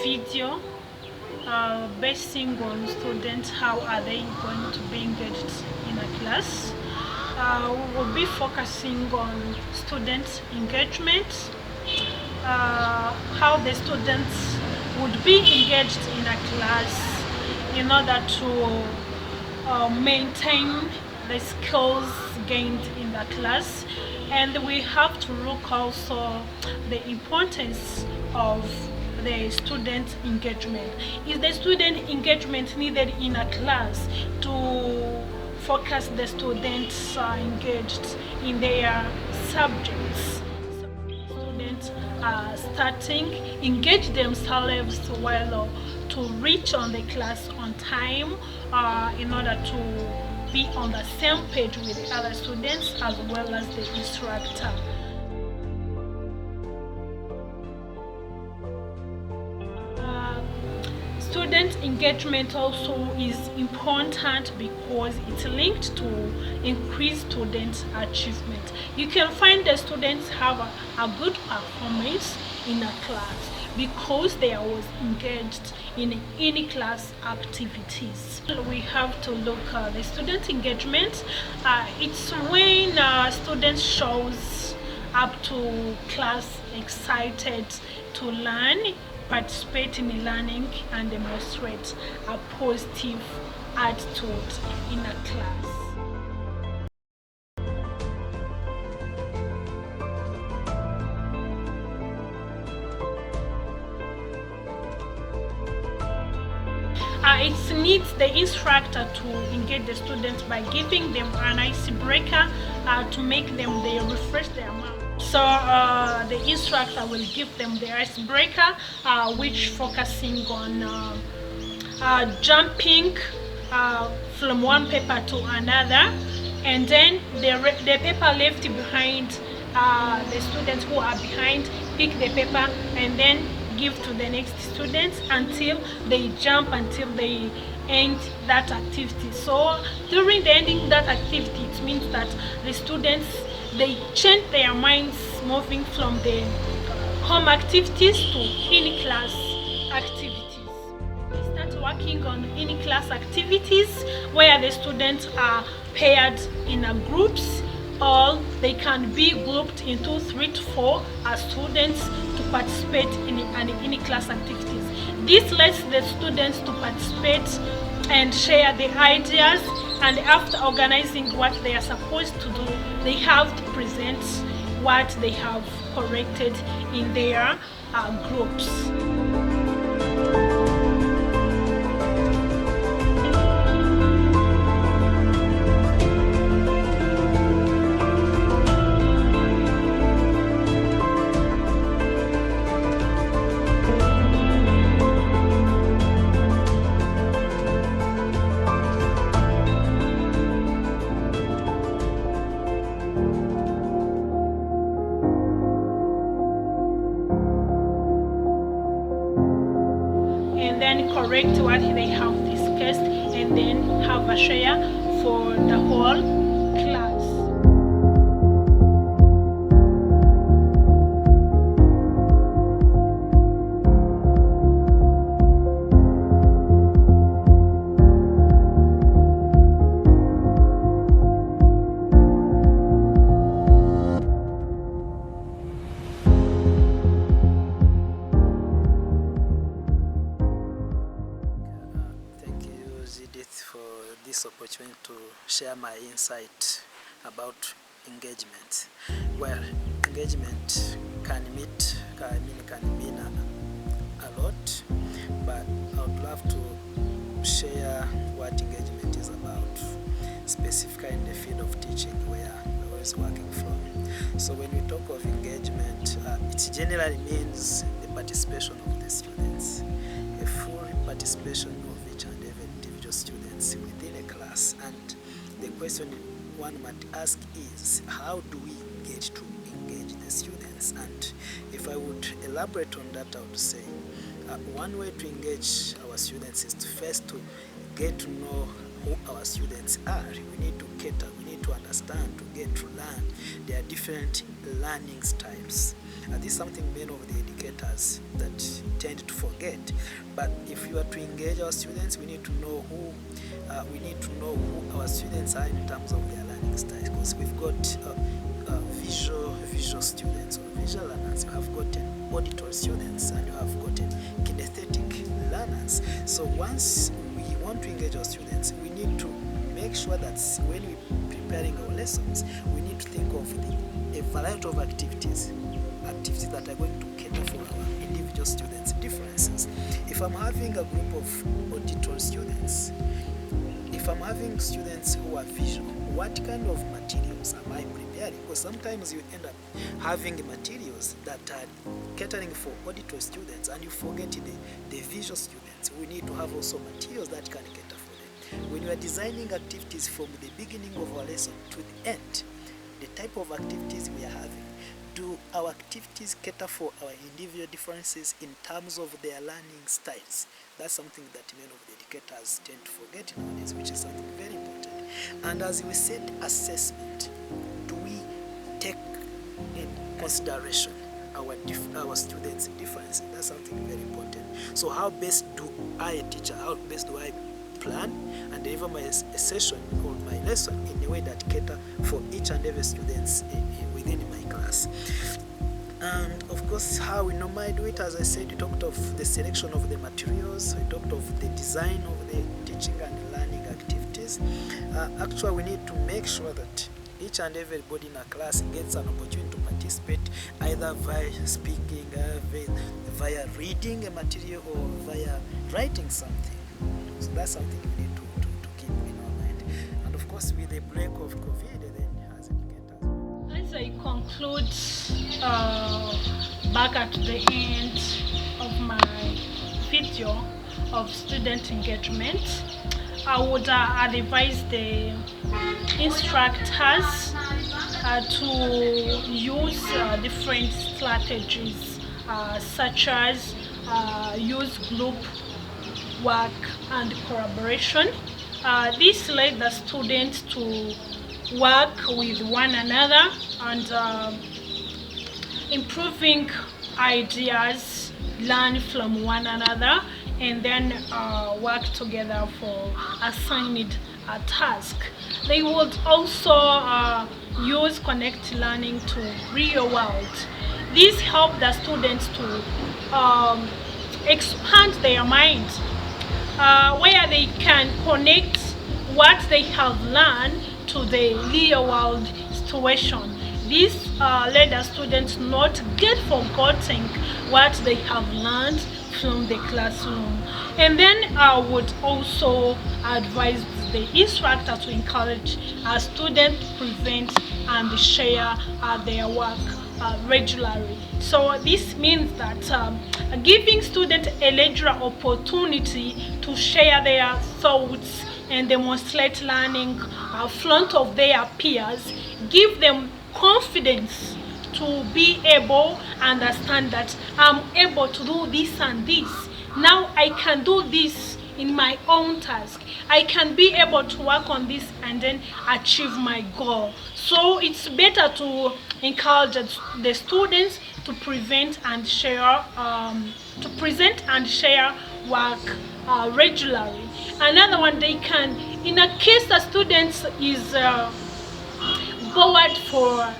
video basing on students, how are they going to be engaged in a class. We will be focusing on student engagement, how the students would be engaged in a class in order to maintain the skills gained in the class. And we have to look also the importance of the student engagement. Is the student engagement needed in a class to focus the students engaged in their subjects? Students are starting engage themselves well to reach on the class on time in order to be on the same page with the other students as well as the instructor. Student engagement also is important because it's linked to increased student achievement. You can find the students have a good performance in a class because they are always engaged in any class activities. We have to look at the student engagement. It's when students shows up to class excited to learn, participate in learning, and demonstrate a positive attitude in a class. It needs the instructor to engage the students by giving them an icebreaker to make them refresh their mind. So the instructor will give them the icebreaker, which focusing on jumping from one paper to another, and then the paper left behind, the students who are behind pick the paper and then give to the next students until they jump, until they end that activity. So during the ending that activity, it means that the students, they change their minds, moving from the home activities to in-class activities. They start working on in-class activities where the students are paired in groups, or they can be grouped into 3 to 4 students to participate in class activities. This lets the students to participate and share the ideas, and after organizing what they are supposed to do, they have to present what they have corrected in their groups. And then correct what they have discussed, and then have a share for the whole class. For this opportunity to share my insight about engagement. Well, engagement can mean a lot, but I would love to share what engagement is about, specifically in the field of teaching where I was working from. So when we talk of engagement, it generally means the participation of the students, a full participation of each and every individual students within a class. And the question one might ask is, how do we get to engage the students? And if I would elaborate on that, I would say one way to engage our students is to first to get to know who our students are. We need to cater, we need to understand, to get to learn. There are different learning styles. This is something many of the educators that tend to forget. forget. But if you are to engage our students, we need to know who our students are in terms of their learning styles, because we've got visual students or visual learners, you have gotten auditory students, and you have gotten kinesthetic learners. So once we want to engage our students, we need to make sure that when we're preparing our lessons, we need to think of a variety of activities that are going to cater for our individual students' differences. If I'm having a group of auditory students, if I'm having students who are visual, what kind of materials am I preparing? Because sometimes you end up having materials that are catering for auditory students and you forget the visual students. We need to have also materials that can cater for them. When you are designing activities from the beginning of our lesson to the end, the type of activities we are having, do our activities cater for our individual differences in terms of their learning styles? That's something that many of the educators tend to forget nowadays, which is something very important. And as we set assessment, do we take in consideration our students' differences? That's something very important. So how best do I plan and deliver my session or my lesson in a way that cater for each and every students within my class? And of course, how we normally do it, as I said, we talked of the selection of the materials, we talked of the design of the teaching and learning activities. Actually, we need to make sure that each and everybody in a class gets an opportunity to participate, either via speaking, via reading a material, or via writing something. So that's something we need to keep in our mind. And of course, with the break of COVID, then as educators. As I conclude, back at the end of my video of student engagement, I would advise the instructors to use different strategies such as use group work and collaboration. This led the students to work with one another and improving ideas, learn from one another, and then work together for assigned task. They would also use connect learning to real world. This helped the students to expand their minds, where they can connect what they have learned to the real world situation. This led the students not get forgetting what they have learned from the classroom. And then I would also advise the instructor to encourage a student to present and share their work regularly. So this means that giving students a regular opportunity to share their thoughts and demonstrate learning in front of their peers give them confidence to be able to understand that I'm able to do this and this. Now I can do this in my own task. I can be able to work on this and then achieve my goal. So it's better to encourage the students to present and share work regularly. Another one, they can, in a case the student is bored for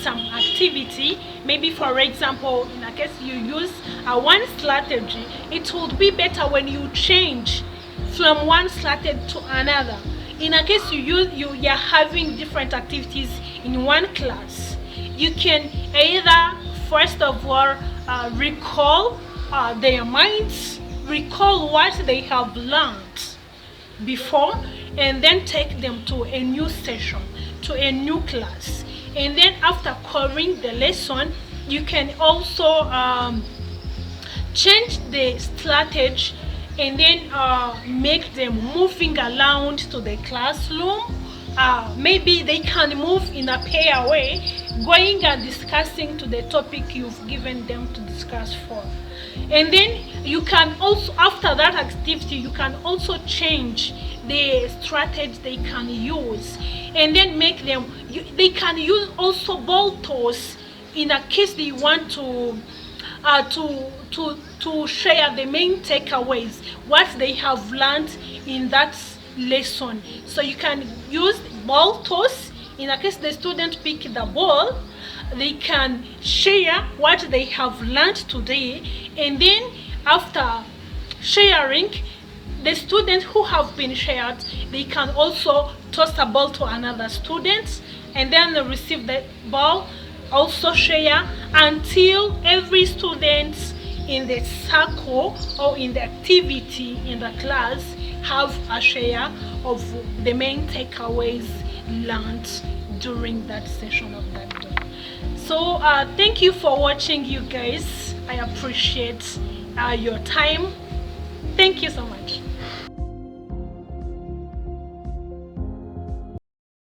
some activity, maybe for example, in a case you use one strategy, it would be better when you change from one strategy to another. In a case you're having different activities in one class, you can either first of all recall their minds, recall what they have learned before, and then take them to a new session, to a new class. And then after covering the lesson, you can also change the strategy and then make them moving around to the classroom. Maybe they can move in a pair way, going and discussing to the topic you've given them to discuss for. And then you can also, after that activity, you can also change the strategy they can use, and then make them, they can use also ball toss in a case they want to to share the main takeaways, what they have learned in that lesson. So you can use ball toss. In a case the student pick the ball, they can share what they have learned today, and then after sharing, the students who have been shared, they can also toss a ball to another student, and then they receive the ball, also share, until every student in the circle or in the activity in the class have a share of the main takeaways learned during that session of that day. So thank you for watching, you guys. I appreciate your time. Thank you so much.